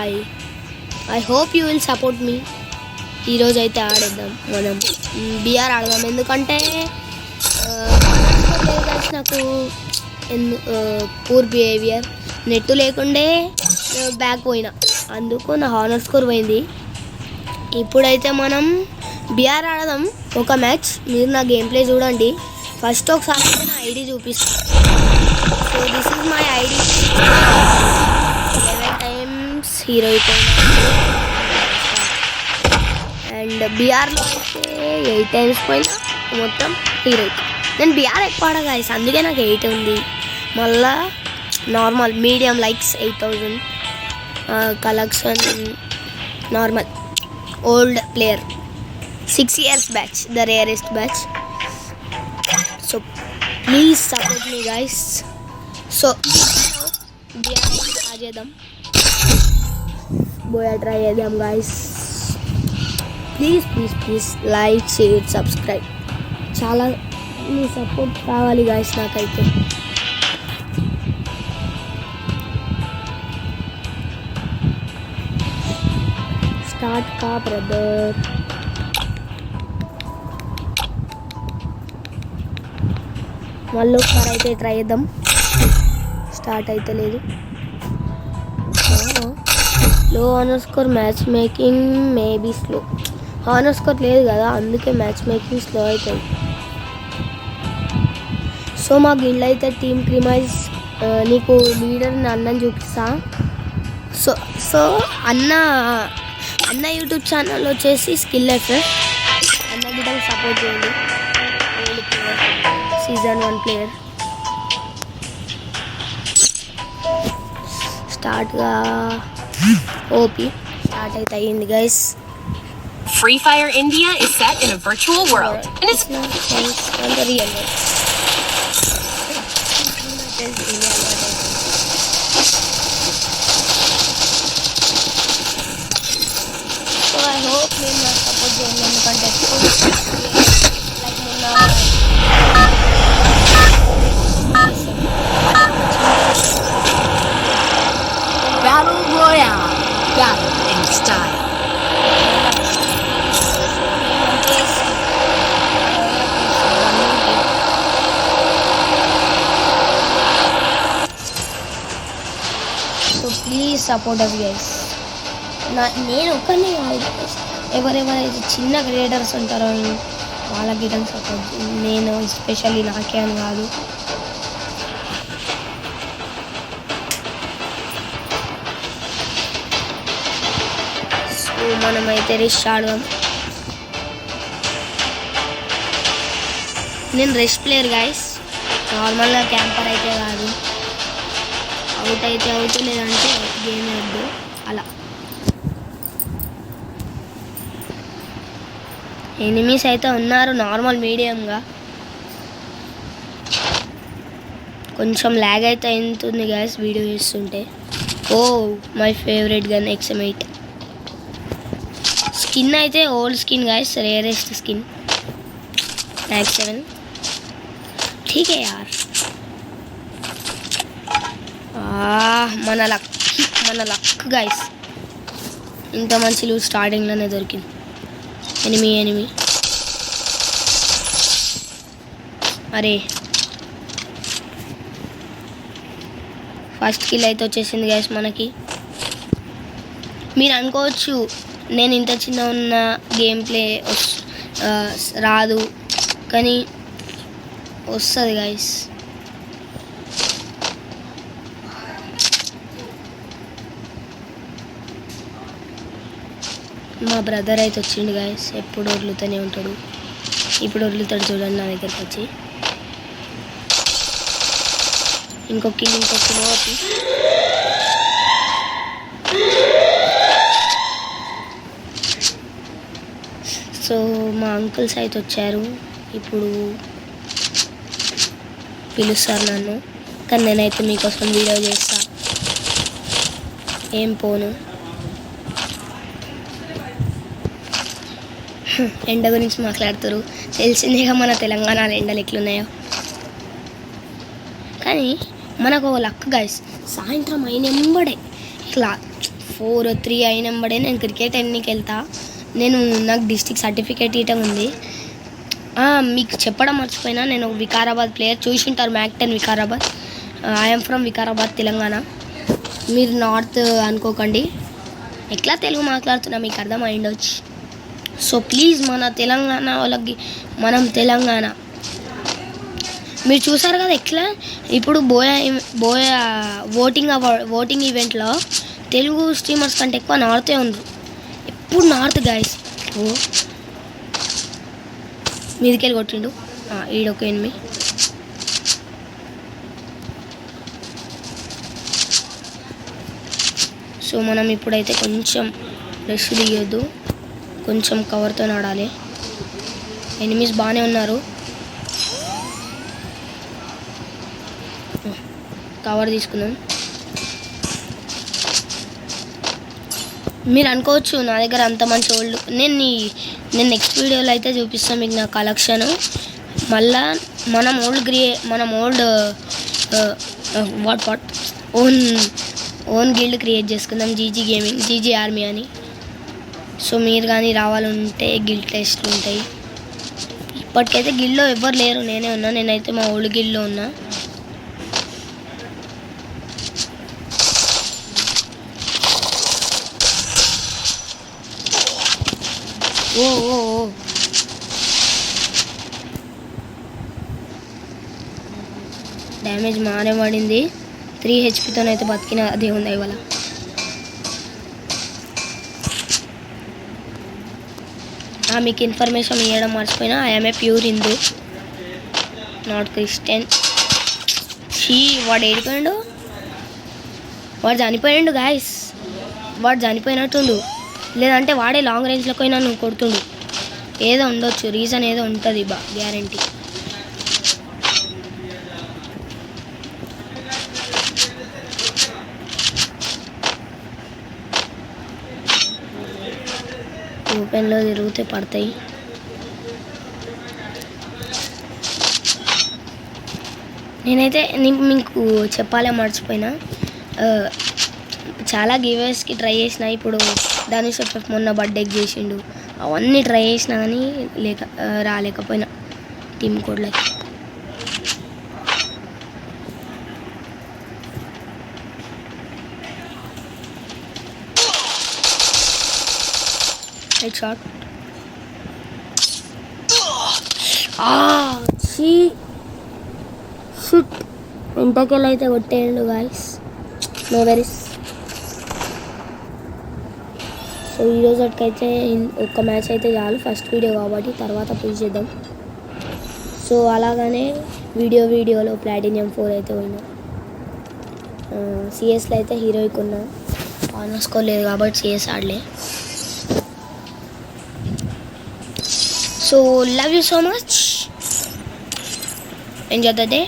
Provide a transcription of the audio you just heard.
I I hope you will support me. ఈరోజు అయితే ఆడేద్దాం మనం, బిఆర్ ఆడదాం. ఎందుకంటే నాకు పూర్ బిహేవియర్ నెట్ లేకుండే బ్యాక్ పోయినా, అందుకు నా హానర్ స్కోర్ పోయింది. ఇప్పుడైతే మనం బిఆర్ ఆడదాం ఒక మ్యాచ్. మీరు నా గేమ్ ప్లే చూడండి. ఫస్ట్ ఒకసారి అయితే నా ఐడి చూపిస్తాను. So this is my ID. 11 times hero అయిపోయినా. అండ్ బిఆర్లో అయితే 8 times పోయినా, మొత్తం హీరో అయిపోయి. నేను బిఆర్ ఎక్కువ ఆడ గాయస్, అందుకే నాకు 8 ఉంది. మళ్ళా normal medium likes 8000, collection normal old player 6 years batch, the rarest batch. So please support me guys. So try చేద్దాం, బోయా ట్రై చేద్దాం guys. Please please please like, share, subscribe. చాలా మీ సపోర్ట్ కావాలి గైస్ నాకైతే. Start కా brother. మళ్ళీ ఒకసారి అయితే try చేద్దాం. స్టార్ట్ అయితే లేదు. లో honour score match making maybe slow. Honour score లేదు కదా, అందుకే మ్యాచ్ మేకింగ్ స్లో అవుతుంది. సో మా గిల్డ్ అయితే టీమ్ క్రిమైజ్. నీకు లీడర్ని అన్నని చూపిస్తా. సో సో అన్న యూట్యూబ్ ఛానల్ వచ్చేసి స్కిల్ ఎఫ్. అన్న గిడ్డకి సపోర్ట్ చేయండి. Season 1 player. స్టార్ట్గా ఓపీ స్టార్ట్ అయితే అయ్యింది guys. Free Fire India is set in a virtual world and it's not on the real world. So I hope you will support the Indian content. Like Munna. Battle Royale. Battle in style. So please support us guys. నేను ఒక్కనే కాదు, ఎవరెవరైతే చిన్న creators ఉంటారో వాళ్ళకి support. నేను specially నాకే అని కాదు. సో మనమైతే రెష్ ఆడదాం. నేను రెష్ ప్లేయర్ గైస్, నార్మల్గా క్యాంపర్ అయితే కాదు. అవుట్ అయితే అవుట్, లేదంటే గేమ్ వద్దు అలా. ఎనిమీస్ అయితే ఉన్నారు నార్మల్ మీడియంగా. కొంచెం ల్యాగ్ అయితే అవుతుంది గ్యాస్ వీడియో చేస్తుంటే. Oh my favourite gun XM8. Skin అయితే old skin guys, rarest skin. Max 7 ठीक है यार. మన లక్ గైస్, ఇంత మంచి లూట్ స్టార్టింగ్లోనే దొరికింది. ఎనిమి అరే ఫస్ట్ కిల్ అయితే వచ్చేసింది గైస్ మనకి. మీరు అనుకోవచ్చు నేను ఇంత చిన్న ఉన్న గేమ్ ప్లే రాదు, కానీ వస్తుంది గైస్. మా బ్రదర్ అయితే వచ్చిండు గైస్, ఎప్పుడు వదులుతూనే ఉంటాడు. ఇప్పుడు వదులుతాడు చూడండి నా దగ్గరికి వచ్చి. ఇంకొక ఓపి. సో మా అంకుల్స్ అయితే వచ్చారు, ఇప్పుడు పిలుస్తారు నన్ను. కానీ నేనైతే మీకోసం వీడియో చేస్తా, ఏం పోను. ఎండ గురించి మాట్లాడుతారు, తెలిసిందేగా మన తెలంగాణలో ఎండలు ఎట్లున్నాయో. కానీ మనకు ఒక లక్ గైస్, సాయంత్రం అయినెంబడే ఇట్లా 4-3 అయినప్పుడే నేను క్రికెట్ ఎన్నికి వెళ్తా. నాకు డిస్ట్రిక్ట్ సర్టిఫికేట్ ఇయటం ఉంది. మీకు చెప్పడం మర్చిపోయినా, నేను వికారాబాద్ ప్లేయర్ చూసింటారు, mac 10 Vikarabad. I'm from Vikarabad, Telangana. మీరు నార్త్ అనుకోకండి, ఎట్లా తెలుగు మాట్లాడుతున్నా మీకు అర్థం అయ్యిండొచ్చు. సో ప్లీజ్ మన తెలంగాణ వాళ్ళకి, మనం తెలంగాణ. మీరు చూసారు కదా ఎట్లా ఇప్పుడు బోయా ఓటింగ్ ఈవెంట్లో తెలుగు స్ట్రీమర్స్ కంటే ఎక్కువ నార్తే ఉన్నారు. ఎప్పుడు నార్త్ గైస్. మీదికెళ్ళి కొట్టిండు ఈడొక ఎనిమి. సో మనం ఇప్పుడైతే కొంచెం రెస్ట్ తీయొద్దు, కొంచెం కవర్తో ఆడాలి. ఎనిమీస్ బాగానే ఉన్నారు. కవర్ తీసుకుందాం. మీరు అనుకోవచ్చు నా దగ్గర అంత మంచి ఓల్డ్, నేను నెక్స్ట్ వీడియోలో అయితే చూపిస్తాను మీకు నా కలెక్షన్. మళ్ళా మనం ఓల్డ్ ఓన్ గిల్డ్ క్రియేట్ చేసుకుందాం, జీజీ గేమింగ్, జీజీ ఆర్మీ అని. సో మీరు కానీ రావాలంటే గిల్డ్ టెస్ట్లు ఉంటాయి. ఇప్పటికైతే గిల్డ్లో ఎవ్వరు లేరు, నేనే ఉన్నా. నేనైతే మా ఓల్డ్ గిల్డ్లో ఉన్నా. ఓ డ్యామేజ్ మానే పడింది. 3 HPతోనైతే బతికిన, అదే ఉంది ఇవాళ. మీకు ఇన్ఫర్మేషన్ ఇవ్వడం మర్చిపోయినా, I'm a pure Hindu, not Christian. వాడు ఏడిపోయాడు, వాడు చనిపోయాడు గాయస్. వాడు చనిపోయినట్టుండు, లేదంటే వాడే లాంగ్ రేంజ్లోకి పోయినా నువ్వు కొడుతుండు. ఏదో ఉండొచ్చు, రీజన్ ఏదో ఉంటుంది గ్యారంటీ. ఓపెన్లో తిరిగితే పడతాయి. నేనైతే మీకు చెప్పాలే మర్చిపోయినా, చాలా గివేస్కి ట్రై చేసిన. ఇప్పుడు ధనుష్ ఎఫ్ఎఫ్ మొన్న బర్త్డేకి చేసిండు, అవన్నీ ట్రై చేసినా కానీ రాలేకపోయినా టీమ్ కోడ్లకి. Head shot. షిట్, ఇంతకెళ్ళి అయితే కొట్టేయండు గాయస్, నో వెరీస్. సో ఈరోజు అటుకైతే ఒక్క మ్యాచ్ అయితే చాలు, ఫస్ట్ వీడియో కాబట్టి, తర్వాత పుష్ చేద్దాం. సో అలాగనే వీడియోలో ప్లాటినియం 4 అయితే పోయినా. సిఎస్లో అయితే హీరోయిక్ ఉన్నా, ఆనర్ స్కోర్ లేదు కాబట్టి సిఎస్ ఆడలే. So love you so much, enjoy the day.